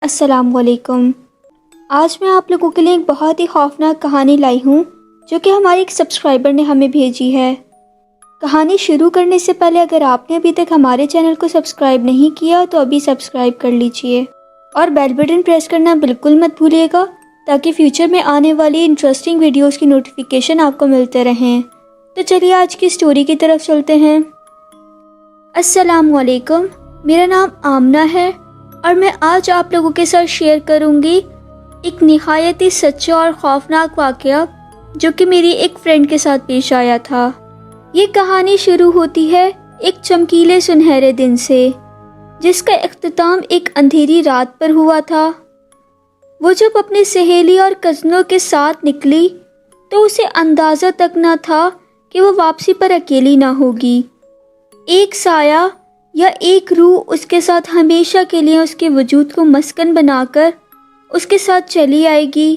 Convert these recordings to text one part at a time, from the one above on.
السلام علیکم۔ آج میں آپ لوگوں کے لیے ایک بہت ہی خوفناک کہانی لائی ہوں جو کہ ہماری ایک سبسکرائبر نے ہمیں بھیجی ہے۔ کہانی شروع کرنے سے پہلے اگر آپ نے ابھی تک ہمارے چینل کو سبسکرائب نہیں کیا تو ابھی سبسکرائب کر لیجئے اور بیل بٹن پریس کرنا بالکل مت بھولیے گا تاکہ فیوچر میں آنے والی انٹرسٹنگ ویڈیوز کی نوٹیفیکیشن آپ کو ملتے رہیں۔ تو چلیے آج کی سٹوری کی طرف چلتے ہیں۔ السلام علیکم، میرا نام آمنہ ہے اور میں آج آپ لوگوں کے ساتھ شیئر کروں گی ایک نہایت ہی سچا اور خوفناک واقعہ جو کہ میری ایک فرینڈ کے ساتھ پیش آیا تھا۔ یہ کہانی شروع ہوتی ہے ایک چمکیلے سنہرے دن سے جس کا اختتام ایک اندھیری رات پر ہوا تھا۔ وہ جب اپنی سہیلی اور کزنوں کے ساتھ نکلی تو اسے اندازہ تک نہ تھا کہ وہ واپسی پر اکیلی نہ ہوگی۔ ایک سایہ یا ایک روح اس کے ساتھ ہمیشہ کے لیے اس کے وجود کو مسکن بنا کر اس کے ساتھ چلی آئے گی۔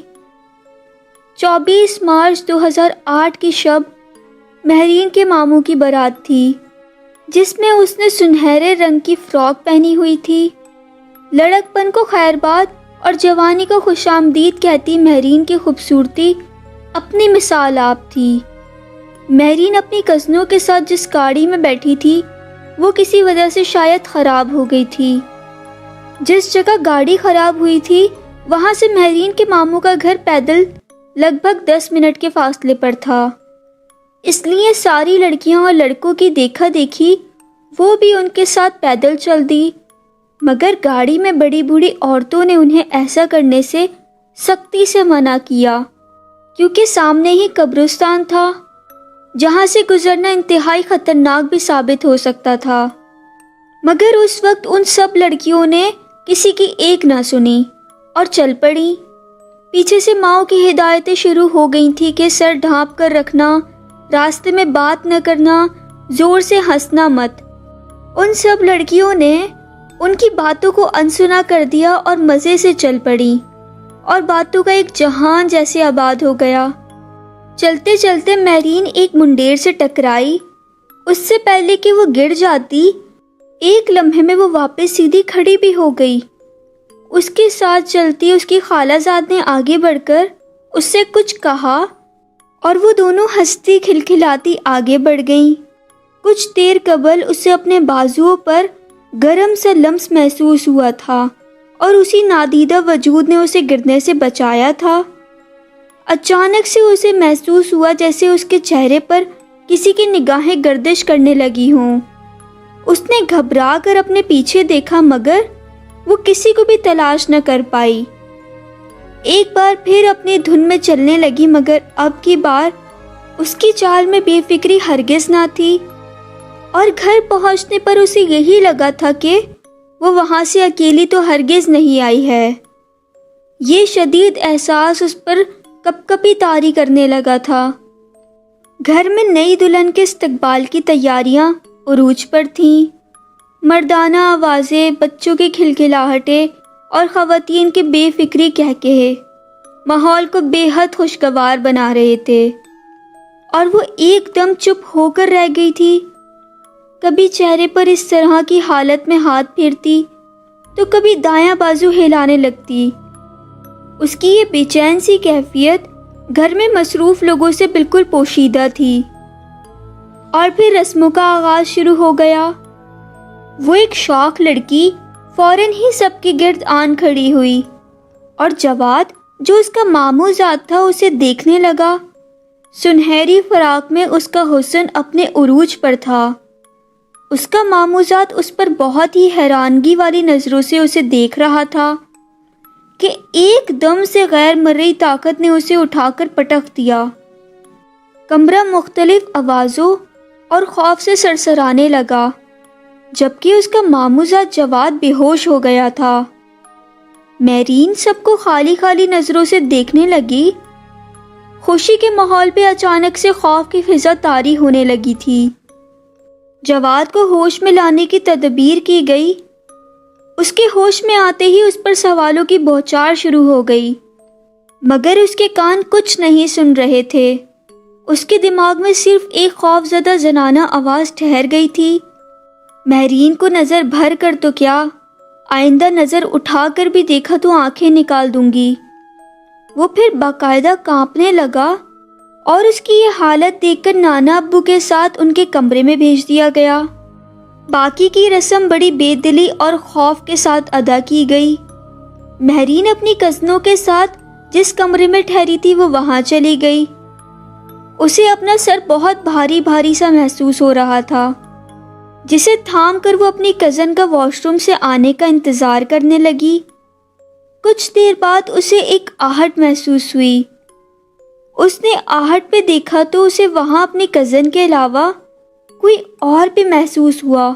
24 مارچ 2008 کی شب مہرین کے ماموں کی بارات تھی جس میں اس نے سنہرے رنگ کی فراک پہنی ہوئی تھی۔ لڑک پن کو خیر باد اور جوانی کو خوش آمدید کہتی مہرین کی خوبصورتی اپنی مثال آپ تھی۔ مہرین اپنی کزنوں کے ساتھ جس گاڑی میں بیٹھی تھی وہ کسی وجہ سے شاید خراب ہو گئی تھی۔ جس جگہ گاڑی خراب ہوئی تھی وہاں سے مہرین کے ماموں کا گھر پیدل لگ بھگ 10 منٹ کے فاصلے پر تھا، اس لیے ساری لڑکیاں اور لڑکوں کی دیکھا دیکھی وہ بھی ان کے ساتھ پیدل چل دی، مگر گاڑی میں بڑی بوڑھی عورتوں نے انہیں ایسا کرنے سے سختی سے منع کیا کیونکہ سامنے ہی قبرستان تھا جہاں سے گزرنا انتہائی خطرناک بھی ثابت ہو سکتا تھا۔ مگر اس وقت ان سب لڑکیوں نے کسی کی ایک نہ سنی اور چل پڑی۔ پیچھے سے ماؤں کی ہدایتیں شروع ہو گئی تھی کہ سر ڈھانپ کر رکھنا، راستے میں بات نہ کرنا، زور سے ہنسنا مت۔ ان سب لڑکیوں نے ان کی باتوں کو انسنا کر دیا اور مزے سے چل پڑی اور باتوں کا ایک جہان جیسے آباد ہو گیا۔ چلتے چلتے مہرین ایک منڈیر سے ٹکرائی۔ اس سے پہلے کہ وہ گر جاتی ایک لمحے میں وہ واپس سیدھی کھڑی بھی ہو گئی۔ اس کے ساتھ چلتی اس کی خالہ زاد نے آگے بڑھ کر اس سے کچھ کہا اور وہ دونوں ہنستی کھلکھلاتی آگے بڑھ گئیں۔ کچھ دیر قبل اسے اپنے بازوؤں پر گرم سا لمس محسوس ہوا تھا اور اسی نادیدہ وجود نے اسے گرنے سے بچایا تھا۔ اچانک سے اسے محسوس ہوا جیسے اس کے چہرے پر کسی کی نگاہیں گردش کرنے لگی ہوں۔ اس نے گھبرا کر اپنے پیچھے دیکھا مگر وہ کسی کو بھی تلاش نہ کر پائی۔ ایک بار پھر اپنی دھن میں چلنے لگی مگر اب کی بار اس کی چال میں بے فکری ہرگز نہ تھی اور گھر پہنچنے پر اسے یہی لگا تھا کہ وہ وہاں سے اکیلی تو ہرگز نہیں آئی ہے۔ یہ شدید احساس اس پر کپ کپی طاری کرنے لگا تھا۔ گھر میں نئی دلہن کے استقبال کی تیاریاں عروج پر تھیں۔ مردانہ آوازیں، بچوں کی کھلکھلاہٹیں اور خواتین کے بے فکری کہکہے ماحول کو بے حد خوشگوار بنا رہے تھے اور وہ ایک دم چپ ہو کر رہ گئی تھی۔ کبھی چہرے پر اس طرح کی حالت میں ہاتھ پھیرتی تو کبھی دایاں بازو ہلانے لگتی۔ اس کی یہ بے چین سی کیفیت گھر میں مصروف لوگوں سے بالکل پوشیدہ تھی۔ اور پھر رسموں کا آغاز شروع ہو گیا۔ وہ ایک شوخ لڑکی فوراً ہی سب کے گرد آن کھڑی ہوئی اور جواد جو اس کا ماموں زاد تھا اسے دیکھنے لگا۔ سنہری فراق میں اس کا حسن اپنے عروج پر تھا۔ اس کا ماموں زاد اس پر بہت ہی حیرانگی والی نظروں سے اسے دیکھ رہا تھا کہ ایک دم سے غیر مرئی طاقت نے اسے اٹھا کر پٹک دیا۔ کمرہ مختلف آوازوں اور خوف سے سرسرانے لگا جبکہ اس کا ماموں زاد جواد بے ہوش ہو گیا تھا۔ مہرین سب کو خالی خالی نظروں سے دیکھنے لگی۔ خوشی کے ماحول پہ اچانک سے خوف کی فضا طاری ہونے لگی تھی۔ جواد کو ہوش میں لانے کی تدبیر کی گئی۔ اس کے ہوش میں آتے ہی اس پر سوالوں کی بوچھار شروع ہو گئی مگر اس کے کان کچھ نہیں سن رہے تھے۔ اس کے دماغ میں صرف ایک خوف زدہ زنانہ آواز ٹھہر گئی تھی۔ مہرین کو نظر بھر کر تو کیا آئندہ نظر اٹھا کر بھی دیکھا تو آنکھیں نکال دوں گی۔ وہ پھر باقاعدہ کانپنے لگا اور اس کی یہ حالت دیکھ کر نانا ابو کے ساتھ ان کے کمرے میں بھیج دیا گیا۔ باقی کی رسم بڑی بے دلی اور خوف کے ساتھ ادا کی گئی۔ مہرین اپنی کزنوں کے ساتھ جس کمرے میں ٹھہری تھی وہ وہاں چلی گئی۔ اسے اپنا سر بہت بھاری بھاری سا محسوس ہو رہا تھا، جسے تھام کر وہ اپنی کزن کا واش روم سے آنے کا انتظار کرنے لگی۔ کچھ دیر بعد اسے ایک آہٹ محسوس ہوئی۔ اس نے آہٹ پہ دیکھا تو اسے وہاں اپنی کزن کے علاوہ کوئی اور بھی محسوس ہوا۔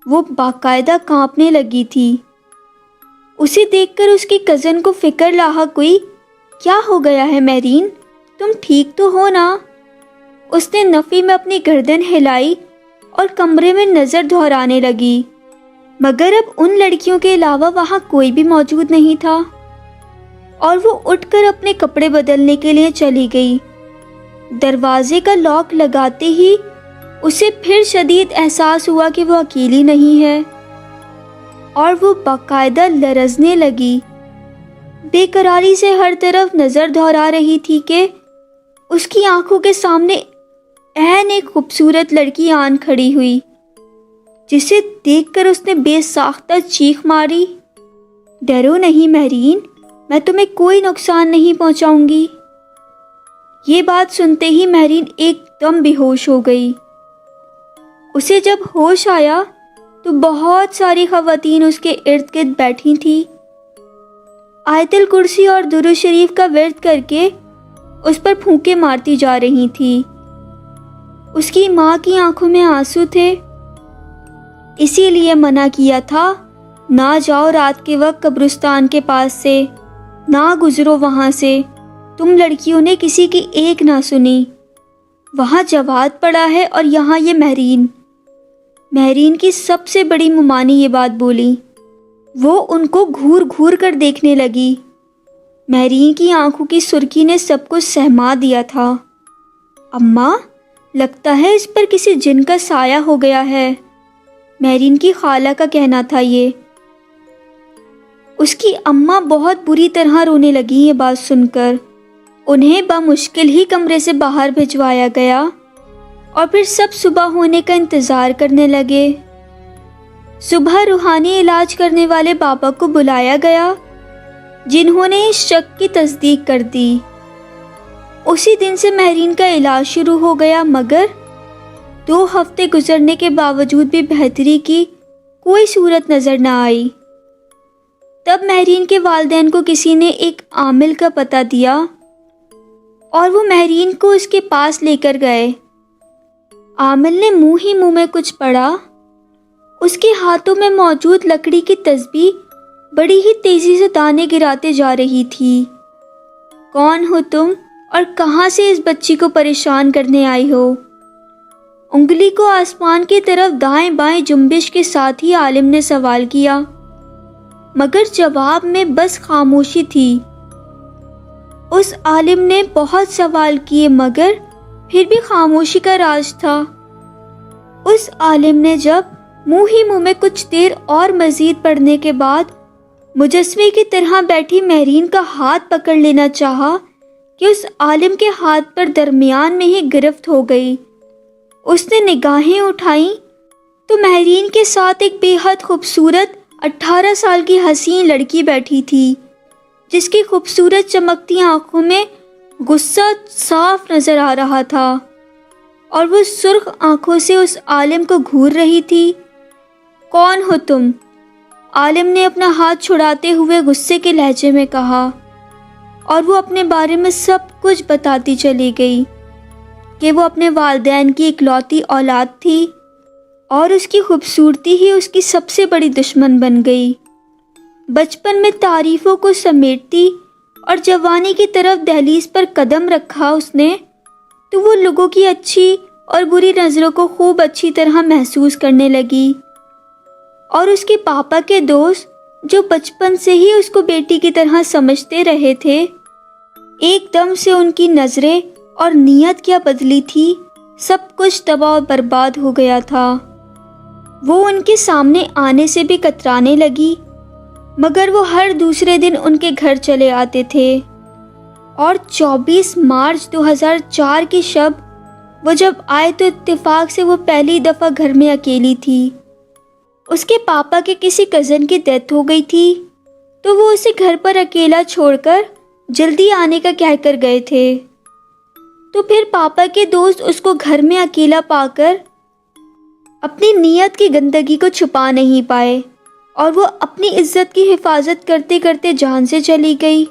وہ باقاعدہ کانپنے لگی تھی۔ اسے دیکھ کر اس کی کزن کو فکر لاحق ہوئی۔ کیا ہو گیا ہے مہرین؟ تم ٹھیک تو ہو نا؟ اس نے نفی میں اپنی گردن ہلائی اور کمرے میں نظر دہرانے لگی، مگر اب ان لڑکیوں کے علاوہ وہاں کوئی بھی موجود نہیں تھا، اور وہ اٹھ کر اپنے کپڑے بدلنے کے لیے چلی گئی۔ دروازے کا لاک لگاتے ہی اسے پھر شدید احساس ہوا کہ وہ اکیلی نہیں ہے، اور وہ باقاعدہ لرزنے لگی۔ بے قراری سے ہر طرف نظر دہرا رہی تھی کہ اس کی آنکھوں کے سامنے عین ایک خوبصورت لڑکی آن کھڑی ہوئی، جسے دیکھ کر اس نے بے ساختہ چیخ ماری۔ ڈرو نہیں مہرین، میں تمہیں کوئی نقصان نہیں پہنچاؤں گی۔ یہ بات سنتے ہی مہرین ایک دم بے ہوش ہو گئی۔ اسے جب ہوش آیا تو بہت ساری خواتین اس کے ارد گرد بیٹھی تھیں، آیت الکرسی اور درود شریف کا ورد کر کے اس پر پھونکے مارتی جا رہی تھی۔ اس کی ماں کی آنکھوں میں آنسو تھے، اسی لیے منع کیا تھا، نہ جاؤ رات کے وقت قبرستان کے پاس سے، نہ گزرو وہاں سے۔ تم لڑکیوں نے کسی کی ایک نہ سنی۔ وہاں جواد پڑا ہے اور یہاں یہ مہرین۔ مہرین کی سب سے بڑی ممانی یہ بات بولی۔ وہ ان کو گھور گھور کر دیکھنے لگی۔ مہرین کی آنکھوں کی سرخی نے سب کچھ سہما دیا تھا۔ اماں، لگتا ہے اس پر کسی جن کا سایہ ہو گیا ہے، مہرین کی خالہ کا کہنا تھا یہ۔ اس کی اماں بہت بری طرح رونے لگی یہ بات سن کر۔ انہیں بمشکل ہی کمرے سے باہر بھجوایا گیا اور پھر سب صبح ہونے کا انتظار کرنے لگے۔ صبح روحانی علاج کرنے والے بابا کو بلایا گیا، جنہوں نے اس شک کی تصدیق کر دی۔ اسی دن سے مہرین کا علاج شروع ہو گیا، مگر 2 ہفتے گزرنے کے باوجود بھی بہتری کی کوئی صورت نظر نہ آئی۔ تب مہرین کے والدین کو کسی نے ایک عامل کا پتہ دیا اور وہ مہرین کو اس کے پاس لے کر گئے۔ عامل نے منہ ہی منہ میں کچھ پڑھا۔ اس کے ہاتھوں میں موجود لکڑی کی تسبیح بڑی ہی تیزی سے دانے گراتے جا رہی تھی۔ کون ہو تم اور کہاں سے اس بچی کو پریشان کرنے آئی ہو؟ انگلی کو آسمان کی طرف دائیں بائیں جنبش کے ساتھ ہی عالم نے سوال کیا، مگر جواب میں بس خاموشی تھی۔ اس عالم نے بہت سوال کیے مگر پھر بھی خاموشی کا راز تھا۔ اس عالم نے جب منہ ہی منہ میں کچھ دیر اور مزید پڑھنے کے بعد مجسمے کی طرح بیٹھی مہرین کا ہاتھ پکڑ لینا چاہا کہ اس عالم کے ہاتھ پر درمیان میں ہی گرفت ہو گئی۔ اس نے نگاہیں اٹھائیں تو مہرین کے ساتھ ایک بے حد خوبصورت 18 سال کی حسین لڑکی بیٹھی تھی، جس کی خوبصورت چمکتی آنکھوں میں غصہ صاف نظر آ رہا تھا، اور وہ سرخ آنکھوں سے اس عالم کو گھور رہی تھی۔ کون ہو تم؟ عالم نے اپنا ہاتھ چھڑاتے ہوئے غصے کے لہجے میں کہا، اور وہ اپنے بارے میں سب کچھ بتاتی چلی گئی کہ وہ اپنے والدین کی اکلوتی اولاد تھی اور اس کی خوبصورتی ہی اس کی سب سے بڑی دشمن بن گئی۔ بچپن میں تعریفوں کو سمیٹتی اور جوانی کی طرف دہلیز پر قدم رکھا اس نے، تو وہ لوگوں کی اچھی اور بری نظروں کو خوب اچھی طرح محسوس کرنے لگی، اور اس کے پاپا کے دوست جو بچپن سے ہی اس کو بیٹی کی طرح سمجھتے رہے تھے، ایک دم سے ان کی نظریں اور نیت کیا بدلی تھی، سب کچھ تباہ و برباد ہو گیا تھا۔ وہ ان کے سامنے آنے سے بھی کترانے لگی، مگر وہ ہر دوسرے دن ان کے گھر چلے آتے تھے۔ اور 24 مارچ 2004 کی شب وہ جب آئے تو اتفاق سے وہ پہلی دفعہ گھر میں اکیلی تھی۔ اس کے پاپا کے کسی کزن کی ڈیتھ ہو گئی تھی، تو وہ اسے گھر پر اکیلا چھوڑ کر جلدی آنے کا کہہ کر گئے تھے۔ تو پھر پاپا کے دوست اس کو گھر میں اکیلا پا کر اپنی نیت کی گندگی کو چھپا نہیں پائے، اور وہ اپنی عزت کی حفاظت کرتے کرتے جان سے چلی گئی۔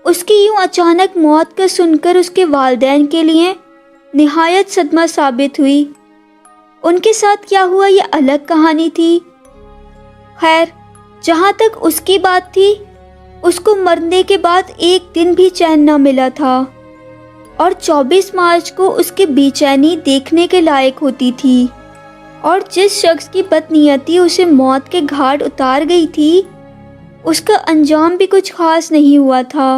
اس کی یوں اچانک موت کا سن کر اس کے والدین کے لیے نہایت صدمہ ثابت ہوئی۔ ان کے ساتھ کیا ہوا یہ الگ کہانی تھی۔ خیر، جہاں تک اس کی بات تھی، اس کو مرنے کے بعد ایک دن بھی چین نہ ملا تھا، اور 24 مارچ کو اس کی بے چینی دیکھنے کے لائق ہوتی تھی۔ اور جس شخص کی بدنیتی اسے موت کے گھاٹ اتار گئی تھی، اس کا انجام بھی کچھ خاص نہیں ہوا تھا،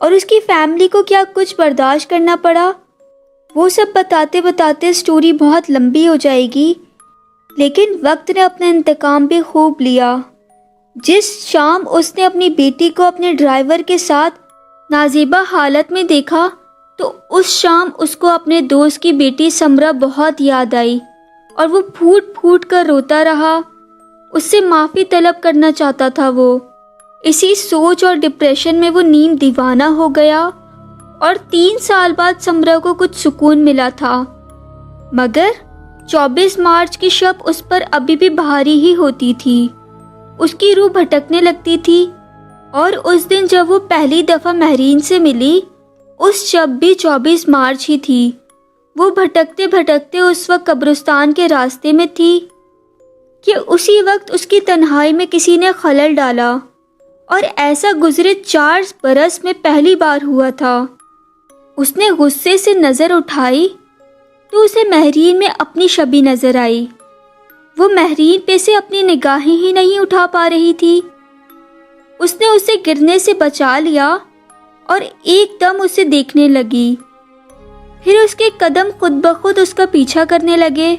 اور اس کی فیملی کو کیا کچھ برداشت کرنا پڑا، وہ سب بتاتے بتاتے سٹوری بہت لمبی ہو جائے گی۔ لیکن وقت نے اپنا انتقام بھی خوب لیا۔ جس شام اس نے اپنی بیٹی کو اپنے ڈرائیور کے ساتھ نازیبہ حالت میں دیکھا، تو اس شام اس کو اپنے دوست کی بیٹی سمرا بہت یاد آئی، اور وہ پھوٹ پھوٹ کر روتا رہا۔ اس سے معافی طلب کرنا چاہتا تھا۔ وہ اسی سوچ اور ڈپریشن میں وہ نیم دیوانہ ہو گیا، اور 3 سال بعد سمرا کو کچھ سکون ملا تھا، مگر 24 مارچ کی شب اس پر ابھی بھی بھاری ہی ہوتی تھی۔ اس کی روح بھٹکنے لگتی تھی، اور اس دن جب وہ پہلی دفعہ مہرین سے ملی، اس شب بھی 24 مارچ ہی تھی۔ وہ بھٹکتے بھٹکتے اس وقت قبرستان کے راستے میں تھی کہ اسی وقت اس کی تنہائی میں کسی نے خلل ڈالا، اور ایسا گزرے 4 برس میں پہلی بار ہوا تھا۔ اس نے غصے سے نظر اٹھائی تو اسے مہرین میں اپنی شبی نظر آئی۔ وہ مہرین پہ سے اپنی نگاہیں ہی نہیں اٹھا پا رہی تھی۔ اس نے اسے گرنے سے بچا لیا اور ایک دم اسے دیکھنے لگی۔ پھر اس کے قدم خود بخود اس کا پیچھا کرنے لگے،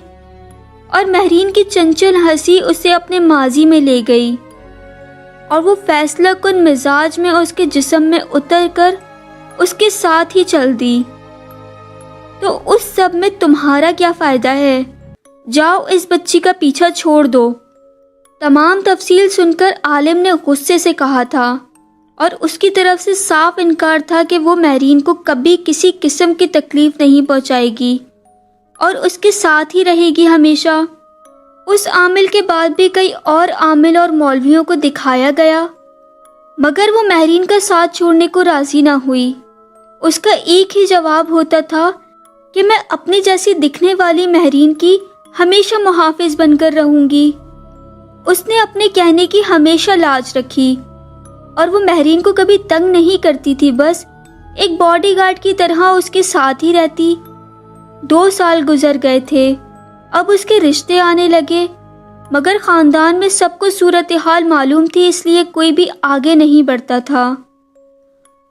اور مہرین کی چنچل ہنسی اسے اپنے ماضی میں لے گئی، اور وہ فیصلہ کن مزاج میں اس کے جسم میں اتر کر اس کے ساتھ ہی چل دی۔ تو اس سب میں تمہارا کیا فائدہ ہے؟ جاؤ اس بچی کا پیچھا چھوڑ دو۔ تمام تفصیل سن کر عالم نے غصے سے کہا تھا، اور اس کی طرف سے صاف انکار تھا کہ وہ مہرین کو کبھی کسی قسم کی تکلیف نہیں پہنچائے گی، اور اس کے ساتھ ہی رہے گی ہمیشہ۔ اس عامل کے بعد بھی کئی اور عامل اور مولویوں کو دکھایا گیا، مگر وہ مہرین کا ساتھ چھوڑنے کو راضی نہ ہوئی۔ اس کا ایک ہی جواب ہوتا تھا کہ میں اپنی جیسی دکھنے والی مہرین کی ہمیشہ محافظ بن کر رہوں گی۔ اس نے اپنے کہنے کی ہمیشہ لاج رکھی، اور وہ مہرین کو کبھی تنگ نہیں کرتی تھی، بس ایک باڈی گارڈ کی طرح اس کے ساتھ ہی رہتی۔ 2 سال گزر گئے تھے، اب اس کے رشتے آنے لگے، مگر خاندان میں سب کو صورتحال معلوم تھی، اس لیے کوئی بھی آگے نہیں بڑھتا تھا،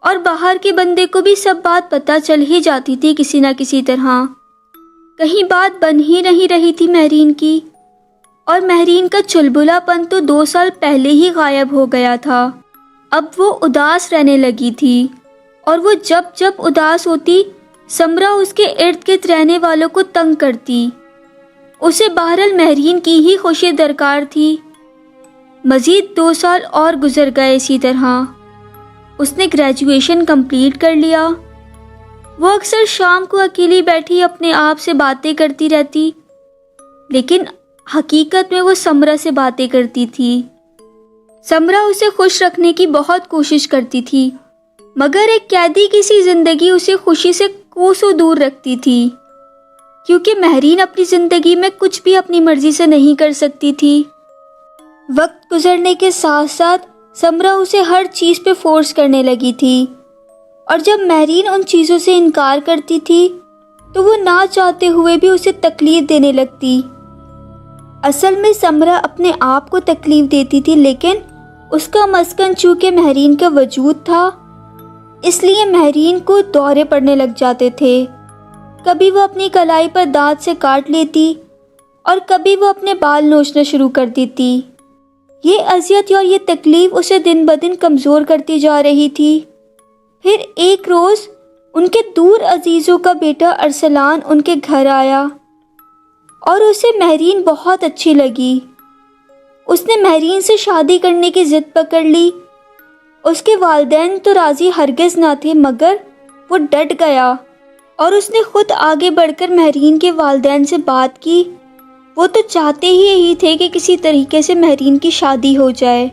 اور باہر کے بندے کو بھی سب بات پتہ چل ہی جاتی تھی کسی نہ کسی طرح۔ کہیں بات بن ہی نہیں رہی تھی مہرین کی، اور مہرین کا چلبلا پن تو 2 سال پہلے ہی غائب ہو گیا تھا۔ اب وہ اداس رہنے لگی تھی، اور وہ جب جب اداس ہوتی، سمرا اس کے ارد گرد رہنے والوں کو تنگ کرتی۔ اسے بہرحال مہرین کی ہی خوشی درکار تھی۔ مزید 2 سال اور گزر گئے اسی طرح۔ اس نے گریجویشن کمپلیٹ کر لیا۔ وہ اکثر شام کو اکیلی بیٹھی اپنے آپ سے باتیں کرتی رہتی، لیکن حقیقت میں وہ سمرا سے باتیں کرتی تھی۔ سمرا اسے خوش رکھنے کی بہت کوشش کرتی تھی، مگر ایک قیدی کی زندگی اسے خوشی سے کوسوں دور رکھتی تھی، کیونکہ مہرین اپنی زندگی میں کچھ بھی اپنی مرضی سے نہیں کر سکتی تھی۔ وقت گزرنے کے ساتھ ساتھ سمرا اسے ہر چیز پہ فورس کرنے لگی تھی، اور جب مہرین ان چیزوں سے انکار کرتی تھی تو وہ نہ چاہتے ہوئے بھی اسے تکلیف دینے لگتی۔ اصل میں سمرا اپنے آپ کو تکلیف دیتی تھی، لیکن اس کا مسکن چونکہ مہرین کا وجود تھا، اس لیے مہرین کو دورے پڑنے لگ جاتے تھے۔ کبھی وہ اپنی کلائی پر دانت سے کاٹ لیتی، اور کبھی وہ اپنے بال نوچنا شروع کر دیتی۔ یہ اذیت اور یہ تکلیف اسے دن بدن کمزور کرتی جا رہی تھی۔ پھر ایک روز ان کے دور عزیزوں کا بیٹا ارسلان ان کے گھر آیا اور اسے مہرین بہت اچھی لگی۔ اس نے مہرین سے شادی کرنے کی ضد پکڑ لی۔ اس کے والدین تو راضی ہرگز نہ تھے، مگر وہ ڈٹ گیا اور اس نے خود آگے بڑھ کر مہرین کے والدین سے بات کی۔ وہ تو چاہتے ہی یہی تھے کہ کسی طریقے سے مہرین کی شادی ہو جائے،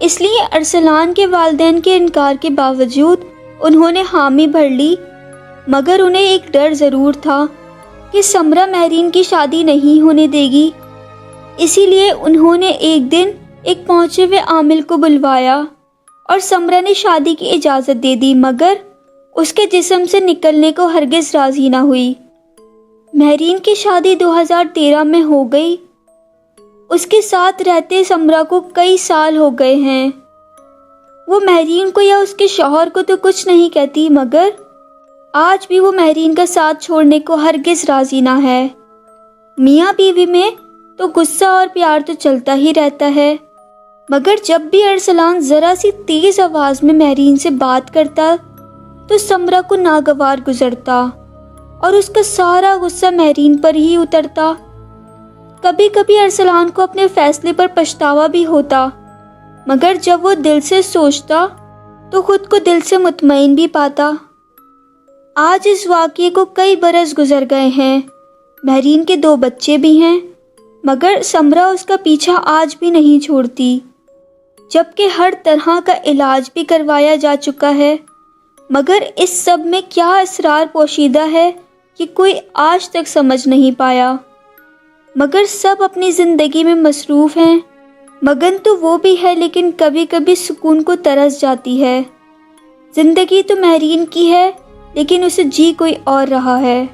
اس لیے ارسلان کے والدین کے انکار کے باوجود انہوں نے حامی بھر لی۔ مگر انہیں ایک ڈر ضرور تھا کہ سمرہ مہرین کی شادی نہیں ہونے دے گی، اسی لیے انہوں نے ایک دن ایک پہنچے ہوئے عامل کو بلوایا اور سمرہ نے شادی کی اجازت دے دی، مگر اس کے جسم سے نکلنے کو ہرگز راضی نہ ہوئی۔ مہرین کی شادی 2013 میں ہو گئی۔ اس کے ساتھ رہتے سمرہ کو کئی سال ہو گئے ہیں۔ وہ مہرین کو یا اس کے شوہر کو تو کچھ نہیں کہتی، مگر آج بھی وہ مہرین کا ساتھ چھوڑنے کو ہرگز راضی نہ ہے۔ میاں بیوی میں تو غصہ اور پیار تو چلتا ہی رہتا ہے، مگر جب بھی ارسلان ذرا سی تیز آواز میں مہرین سے بات کرتا تو سمرہ کو ناگوار گزرتا اور اس کا سارا غصہ مہرین پر ہی اترتا۔ کبھی کبھی ارسلان کو اپنے فیصلے پر پچھتاوا بھی ہوتا، مگر جب وہ دل سے سوچتا تو خود کو دل سے مطمئن بھی پاتا۔ آج اس واقعے کو کئی برس گزر گئے ہیں، مہرین کے 2 بچے بھی ہیں، مگر سمرہ اس کا پیچھا آج بھی نہیں چھوڑتی۔ جبکہ ہر طرح کا علاج بھی کروایا جا چکا ہے، مگر اس سب میں کیا اسرار پوشیدہ ہے کہ کوئی آج تک سمجھ نہیں پایا۔ مگر سب اپنی زندگی میں مصروف ہیں۔ مگن تو وہ بھی ہے، لیکن کبھی کبھی سکون کو ترس جاتی ہے۔ زندگی تو مہرین کی ہے، لیکن اسے جی کوئی اور رہا ہے۔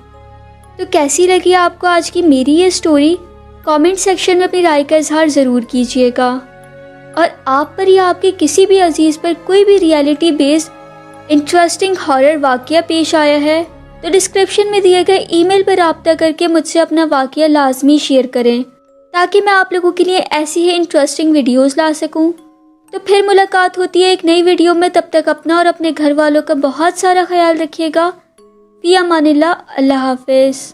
تو کیسی لگی آپ کو آج کی میری یہ سٹوری؟ کامنٹ سیکشن میں اپنی رائے کا اظہار ضرور کیجیے گا۔ اور آپ پر یا آپ کے کسی بھی عزیز پر کوئی بھی ریئلٹی بیسڈ انٹرسٹنگ ہارر واقعہ پیش آیا ہے تو ڈسکرپشن میں دیے گئے ای میل پر رابطہ کر کے مجھ سے اپنا واقعہ لازمی شیئر کریں، تاکہ میں آپ لوگوں کے لیے ایسی ہی انٹرسٹنگ ویڈیوز لا سکوں۔ تو پھر ملاقات ہوتی ہے ایک نئی ویڈیو میں، تب تک اپنا اور اپنے گھر والوں کا بہت سارا خیال رکھیے گا۔ فی امان اللہ، اللہ حافظ۔